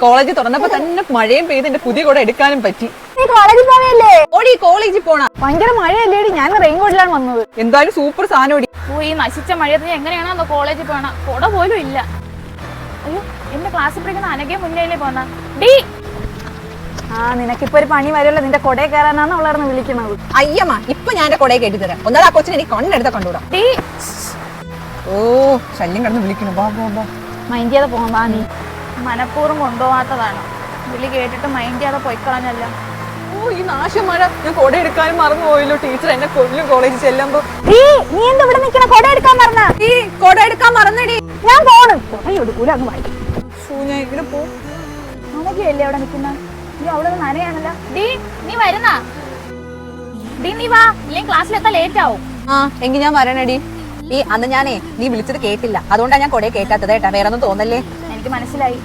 College തുറന്നപ്പോ തന്നെ മഴയും പെയ്ത് എന്റെ പുതിയ കൂടെ എടുക്കാനും പറ്റി. നീ കോളേജിൽ പോവല്ലേ? ഓടി കോളേജിൽ പോണ. ഭയങ്കര മഴയല്ലേടി, ഞാൻ റെയിൻകോട്ടിലാണ് വന്നത്. എന്തായാലും സൂപ്പർ സാധനം ഓടി. ഈ നശിച്ച മഴയത്ത് എങ്ങനെയാണോ കോളേജിൽ പോണ? കുട പോലും ഇല്ല. അയ്യോ, എന്റെ ക്ലാസ്സിൽ പഠിക്കുന്ന അനഘയെ മുന്നേലേ പോന്ന. ഡീ നിനക്കിപ്പോ ഒരു പണി വരുമല്ലോ, നിന്റെ കൊടയെ കയറാനാണ് അവളായിരുന്നു വിളിക്കുന്നത്. അയ്യമ്മ, ഇപ്പൊ ഞാൻ എന്റെ കൊടയെ കെട്ടി തരാം. ഒന്നാമത് ആ കൊച്ചിനെ എനിക്ക് കണ്ണെടുത്ത കണ്ടുകൂടാ. ഡീ ഓ ശല്യം കിടന്ന് വിളിക്കുന്നു. മൈൻഡ് ചെയ്ത് പോകാ. നീ മനഃപൂർവ്വം കൊണ്ടുപോകാത്തതാണ്. വിളി കേട്ടിട്ട് മൈൻഡ് ചെയ്യാതെ പൊയ്ക്കളഞ്ഞല്ല. ഓ ഈ നാശം മഴ, ഞാൻ കൊട എടുക്കാനും മറന്നു പോയല്ലോ. ടീച്ചർ എന്നെ കൊല്ലും കോളേജിൽ ചെല്ലുമ്പോ. നീ എന്താ ഇവിടെ നിൽക്കണ? കൊട എടുക്കാൻ മറന്ന? ഈ കൊട എടുക്കാൻ മറന്നടി. ഞാൻ പോണ്. കൊട എടുക്കൂല, അങ്ങ് വായി. ഞാൻ ഇങ്ങനെ പോ. അനഘയല്ലേ അവിടെ നിൽക്കുന്ന? നീ അവിടെ നനയാണല്ലോ. ഡീ നീ വരുന്നാ? ഡീ നീ വാ, ഇല്ലെങ്കിൽ ക്ലാസ്സിലെത്താൻ ലേറ്റ് ആവും. എങ്കിൽ ഞാൻ വരണടി. അന്ന് ഞാനേ നീ വിളിച്ചത് കേട്ടില്ല, അതുകൊണ്ടാണ് ഞാൻ കൊടയെ കേട്ടാത്തത് കേട്ടാ. വേറെ ഒന്നും തോന്നല്ലേ. എനിക്ക് മനസ്സിലായി.